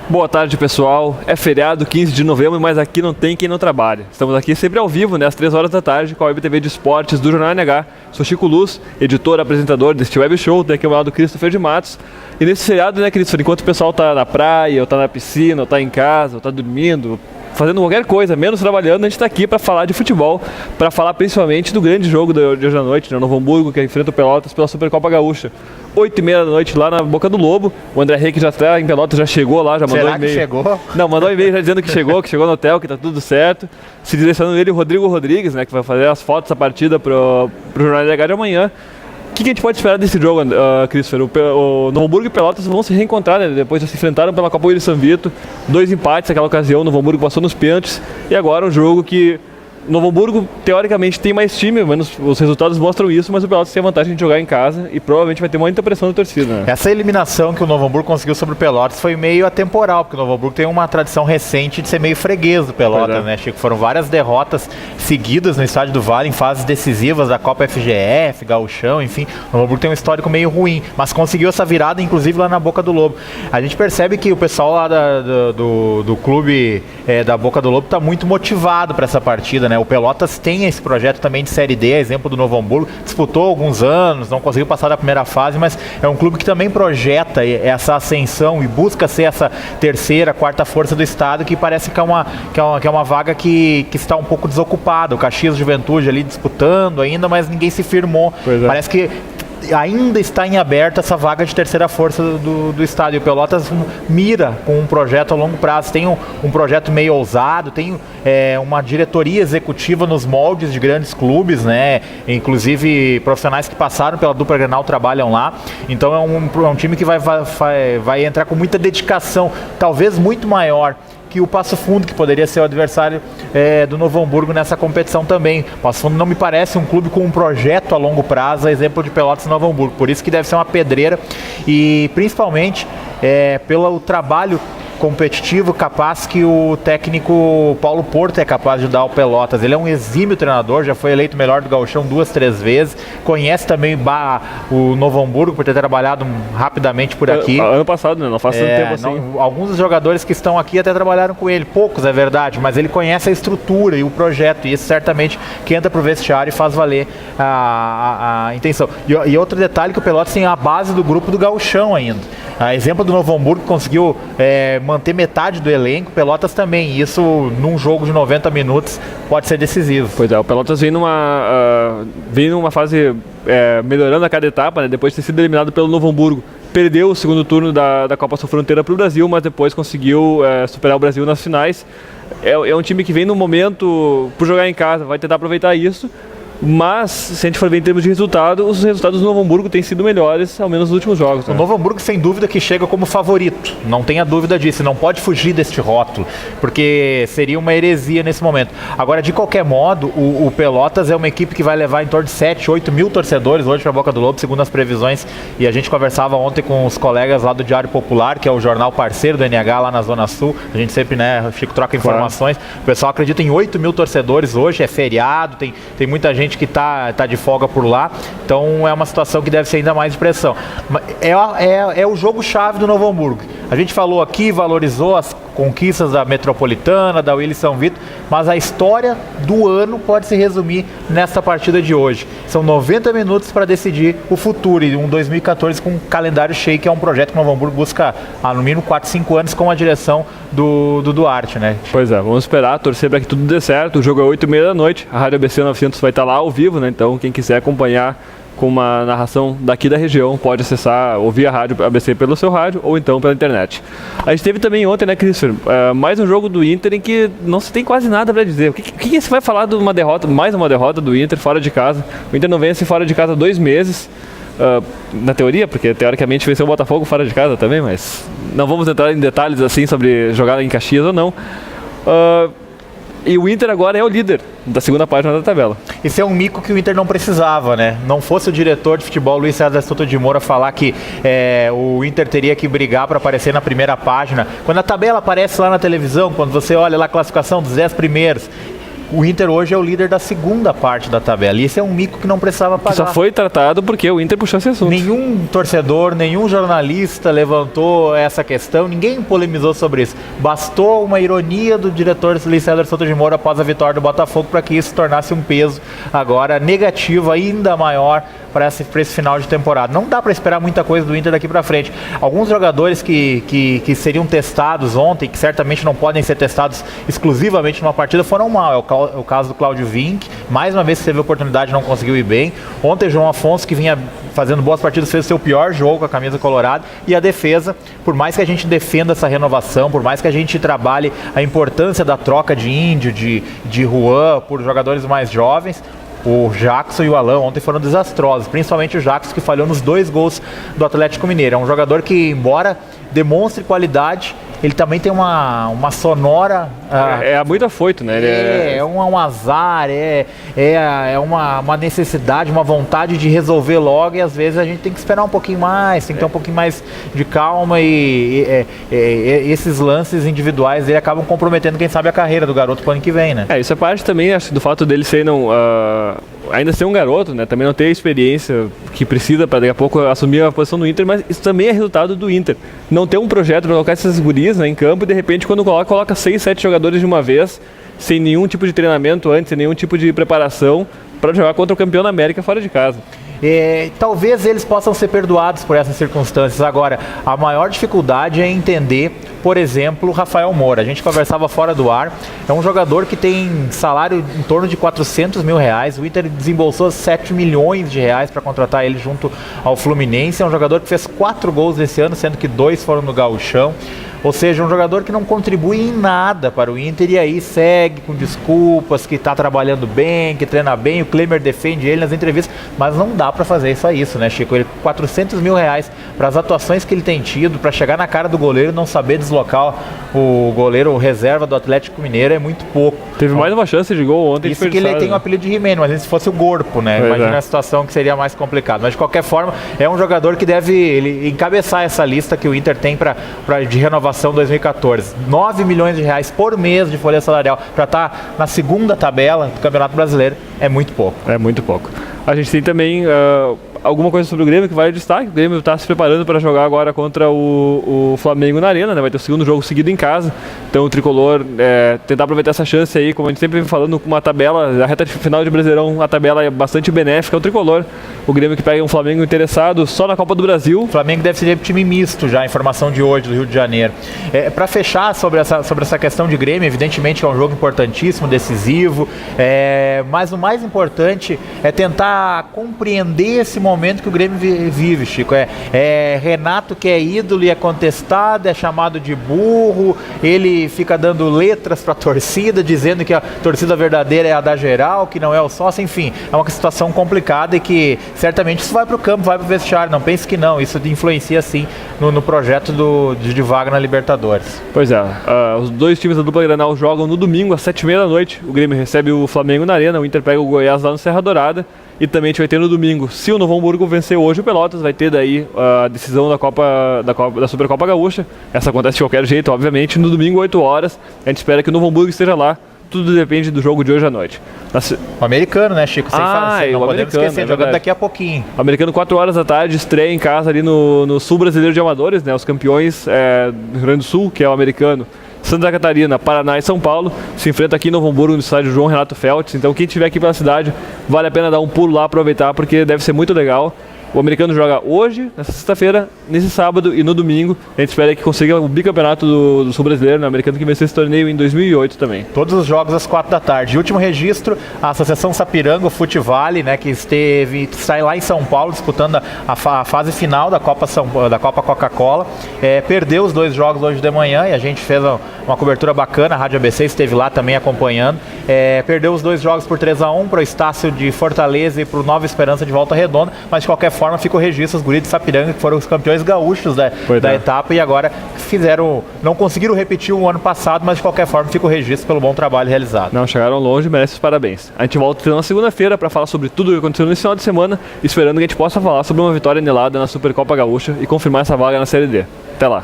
Boa tarde, pessoal. É feriado, 15 de novembro, mas aqui não tem quem não trabalha. Estamos aqui sempre ao vivo, né, às 3 horas da tarde, com a WebTV de Esportes do Jornal NH. Sou Chico Luz, editor, apresentador deste web show, daqui ao lado do Christopher de Matos. E nesse feriado, né, Christopher, enquanto o pessoal tá na praia, ou tá na piscina, ou tá em casa, ou tá dormindo, fazendo qualquer coisa, menos trabalhando, a gente está aqui para falar de futebol, para falar principalmente do grande jogo de hoje à noite, né, o Novo Hamburgo, que enfrenta o Pelotas pela Supercopa Gaúcha. 8h30 da noite lá na Boca do Lobo. O André Henrique já está em Pelotas, já chegou lá, já mandou e-mail. Será que chegou? Não, mandou e-mail já dizendo que chegou no hotel, que está tudo certo. Se direcionando ele, o Rodrigo Rodrigues, né, que vai fazer as fotos da partida pro Jornal NH de amanhã. O que a gente pode esperar desse jogo, Christopher? O Novo Hamburgo e Pelotas vão se reencontrar, né? Depois já se enfrentaram pela Copa Wilson Vito. 2 empates naquela ocasião, o Novo Hamburgo passou nos pênaltis. E agora um jogo que o Novo Hamburgo, teoricamente, tem mais time, menos os resultados mostram isso, mas o Pelotas tem a vantagem de jogar em casa e provavelmente vai ter muita pressão da torcida. Né? Essa eliminação que o Novo Hamburgo conseguiu sobre o Pelotas foi meio atemporal, porque o Novo Hamburgo tem uma tradição recente de ser meio freguês do Pelotas, né, Chico? Foram várias derrotas seguidas no Estádio do Vale em fases decisivas da Copa FGF, Gauchão, enfim. O Novo Hamburgo tem um histórico meio ruim, mas conseguiu essa virada, inclusive, lá na Boca do Lobo. A gente percebe que o pessoal lá do clube da Boca do Lobo está muito motivado para essa partida, né? O Pelotas tem esse projeto também de Série D, exemplo do Novo Hamburgo, disputou alguns anos, não conseguiu passar da primeira fase, mas é um clube que também projeta essa ascensão e busca ser essa terceira, quarta força do estado, que parece que é uma vaga que está um pouco desocupada. O Caxias Juventude ali disputando ainda, mas ninguém se firmou. Parece que ainda está em aberto essa vaga de terceira força do estado, e o Pelotas mira com um projeto a longo prazo. Tem um projeto meio ousado, tem uma diretoria executiva nos moldes de grandes clubes, né? Inclusive profissionais que passaram pela dupla Grenal trabalham lá, então é um time que vai entrar com muita dedicação, talvez muito maior que o Passo Fundo, que poderia ser o adversário do Novo Hamburgo nessa competição também. O Passo Fundo não me parece um clube com um projeto a longo prazo, exemplo de Pelotas e Novo Hamburgo, por isso que deve ser uma pedreira, e principalmente pelo trabalho competitivo, capaz que o técnico Paulo Porto é capaz de dar ao Pelotas. Ele é um exímio treinador, já foi eleito melhor do Gauchão 2, 3 vezes, conhece também o Novo Hamburgo por ter trabalhado rapidamente por aqui. Ano passado, né? Não faz tanto tempo assim. Alguns dos jogadores que estão aqui até trabalharam com ele, poucos é verdade, mas ele conhece a estrutura e o projeto, e isso certamente que entra pro vestiário e faz valer a intenção. E outro detalhe, que o Pelotas tem a base do grupo do Gauchão ainda. A exemplo do Novo Hamburgo, que conseguiu manter metade do elenco, Pelotas também. E isso, num jogo de 90 minutos, pode ser decisivo. Pois é, o Pelotas vem numa fase melhorando a cada etapa, né, depois de ter sido eliminado pelo Novo Hamburgo. Perdeu o segundo turno da Copa Sul Fronteira para o Brasil, mas depois conseguiu superar o Brasil nas finais. É um time que vem no momento, por jogar em casa, vai tentar aproveitar isso. Mas, se a gente for ver em termos de resultado, os resultados do Novo Hamburgo têm sido melhores, ao menos nos últimos jogos. Né? O Novo Hamburgo, sem dúvida, que chega como favorito. Não tenha dúvida disso. Não pode fugir deste rótulo, porque seria uma heresia nesse momento. Agora, de qualquer modo, o Pelotas é uma equipe que vai levar em torno de 7, 8 mil torcedores hoje para a Boca do Lobo, segundo as previsões. E a gente conversava ontem com os colegas lá do Diário Popular, que é o jornal parceiro do NH lá na Zona Sul. A gente sempre, né, Chico, troca informações. O pessoal acredita em 8 mil torcedores hoje. É feriado, tem muita gente que tá de folga por lá, então é uma situação que deve ser ainda mais de pressão. É o jogo-chave do Novo Hamburgo. A gente falou aqui, valorizou as conquistas da Metropolitana, da Wilson Vito, mas a história do ano pode se resumir nessa partida de hoje. São 90 minutos para decidir o futuro, e um 2014 com um calendário cheio, que é um projeto que o Novo Hamburgo busca há no mínimo 4, 5 anos com a direção do Duarte, né? Pois é, vamos esperar, torcer para que tudo dê certo. O jogo é 8h30 da noite, a Rádio ABC 900 vai estar lá ao vivo, né? Então quem quiser acompanhar com uma narração daqui da região, pode acessar, ouvir a Rádio ABC pelo seu rádio ou então pela internet. A gente teve também ontem, né, Christopher, mais um jogo do Inter em que não se tem quase nada para dizer. O que você vai falar de uma derrota, mais uma derrota do Inter fora de casa? O Inter não vence fora de casa há 2 meses, na teoria, porque teoricamente venceu o Botafogo fora de casa também, mas não vamos entrar em detalhes assim sobre jogar em Caxias ou não. E o Inter agora é o líder da segunda página da tabela. Esse é um mico que o Inter não precisava, né? Não fosse o diretor de futebol, Luiz César Souto de Moura, falar que o Inter teria que brigar para aparecer na primeira página. Quando a tabela aparece lá na televisão, quando você olha lá a classificação dos 10 primeiros, O Inter hoje é o líder da segunda parte da tabela. E esse é um mico que não precisava pagar. Que só foi tratado porque o Inter puxou esse assunto. Nenhum torcedor, nenhum jornalista levantou essa questão, ninguém polemizou sobre isso. Bastou uma ironia do diretor Luiz César Souto de Moura após a vitória do Botafogo para que isso tornasse um peso agora negativo ainda maior para esse final de temporada. Não dá para esperar muita coisa do Inter daqui para frente. Alguns jogadores que seriam testados ontem, que certamente não podem ser testados exclusivamente numa partida, foram mal. É o caso do Cláudio Vinck, mais uma vez teve oportunidade e não conseguiu ir bem. Ontem João Afonso, que vinha fazendo boas partidas, fez o seu pior jogo com a camisa colorada. E a defesa, por mais que a gente defenda essa renovação, por mais que a gente trabalhe a importância da troca de Índio, de Juan por jogadores mais jovens, o Jackson e o Alan ontem foram desastrosos, principalmente o Jackson, que falhou nos 2 gols do Atlético Mineiro. É um jogador que, embora demonstre qualidade, ele também tem uma sonora... É muito afoito, né? É um azar, é uma necessidade, uma vontade de resolver logo, e às vezes a gente tem que esperar um pouquinho mais, tem que ter um pouquinho mais de calma, e esses lances individuais dele acabam comprometendo, quem sabe, a carreira do garoto pro ano que vem, né? Isso é parte também, acho, do fato dele ser ainda ser um garoto, né? Também não ter a experiência que precisa para daqui a pouco assumir a posição do Inter, mas isso também é resultado do Inter. Não ter um projeto para colocar esses guris, né, em campo, e de repente quando coloca 6, 7 jogadores de uma vez, sem nenhum tipo de treinamento antes, sem nenhum tipo de preparação, para jogar contra o campeão da América fora de casa. Talvez eles possam ser perdoados por essas circunstâncias. Agora, a maior dificuldade é entender, por exemplo, o Rafael Moura. A gente conversava fora do ar. É um jogador que tem salário em torno de R$400 mil. O Inter desembolsou 7 milhões de reais para contratar ele junto ao Fluminense. É um jogador que fez 4 gols nesse ano, sendo que 2 foram no Gauchão. Ou seja, um jogador que não contribui em nada para o Inter, e aí segue com desculpas, que está trabalhando bem, que treina bem. O Klemer defende ele nas entrevistas, mas não dá para fazer isso, né, Chico? Ele, R$400 mil para as atuações que ele tem tido, para chegar na cara do goleiro e não saber deslocar o goleiro, o reserva do Atlético Mineiro, é muito pouco. Teve mais uma chance de gol ontem. Isso que ele tem o apelido de He-Man, mas se fosse o Gorpo, né? Imagina a situação que seria mais complicada. Mas de qualquer forma, é um jogador que deve encabeçar essa lista que o Inter tem de renovação 2014. 9 milhões de reais por mês de folha salarial para estar na segunda tabela do Campeonato Brasileiro é muito pouco. É muito pouco. A gente tem também alguma coisa sobre o Grêmio que vale destaque. O Grêmio está se preparando para jogar agora contra o Flamengo na Arena, né? Vai ter o segundo jogo seguido em casa. Então o Tricolor tentar aproveitar essa chance aí, como a gente sempre vem falando, com uma tabela, a reta final de Brasileirão, a tabela é bastante benéfica ao Tricolor. O Grêmio que pega um Flamengo interessado só na Copa do Brasil. O Flamengo deve ser time misto já, a informação de hoje do Rio de Janeiro. Para fechar sobre essa questão de Grêmio, evidentemente que é um jogo importantíssimo, decisivo, mas o mais importante é tentar compreender esse momento que o Grêmio vive, Chico. Renato, que é ídolo e é contestado, é chamado de burro, ele fica dando letras para a torcida, dizendo que a torcida verdadeira é a da geral, que não é o sócio, enfim, é uma situação complicada e que certamente isso vai para o campo, vai para o vestiário, não pense que não, isso influencia sim no projeto de vaga na Libertadores. Pois é, os dois times da dupla Granal jogam no domingo às 7h30 da noite, o Grêmio recebe o Flamengo na Arena, o Inter pega o Goiás lá no Serra Dourada. E também a gente vai ter no domingo, se o Novo Hamburgo vencer hoje o Pelotas, vai ter daí a decisão da Supercopa Gaúcha. Essa acontece de qualquer jeito, obviamente. No domingo, 8 horas, a gente espera que o Novo Hamburgo esteja lá. Tudo depende do jogo de hoje à noite. O americano, né, Chico? Não podemos esquecer, jogando daqui a pouquinho. O americano, 4 horas da tarde, estreia em casa ali no Sul Brasileiro de Amadores, né? Os campeões do Rio Grande do Sul, que é o americano. Santa Catarina, Paraná e São Paulo se enfrentam aqui em Novo Hamburgo, no estádio João Renato Feltz. Então quem estiver aqui pela cidade, vale a pena dar um pulo lá, aproveitar, porque deve ser muito legal. O americano joga hoje, nessa sexta-feira, nesse sábado e no domingo. A gente espera que consiga o bicampeonato do Sul Brasileiro, né? O americano que venceu esse torneio em 2008 também. Todos os jogos às 4 da tarde. E último registro, a Associação Sapiranga, o Futevale, né, que está lá em São Paulo disputando a fase final da Copa Coca-Cola. Perdeu os 2 jogos hoje de manhã e a gente fez uma cobertura bacana, a Rádio ABC esteve lá também acompanhando. Perdeu os 2 jogos por 3-1 para o Estácio de Fortaleza e para o Nova Esperança de Volta Redonda, mas de qualquer forma fica o registro, os guris de Sapiranga, que foram os campeões gaúchos da etapa e agora não conseguiram repetir o ano passado, mas de qualquer forma fica o registro pelo bom trabalho realizado. Não, chegaram longe, merecem os parabéns. A gente volta na segunda-feira para falar sobre tudo o que aconteceu nesse final de semana, esperando que a gente possa falar sobre uma vitória anelada na Supercopa Gaúcha e confirmar essa vaga na Série D. Até lá!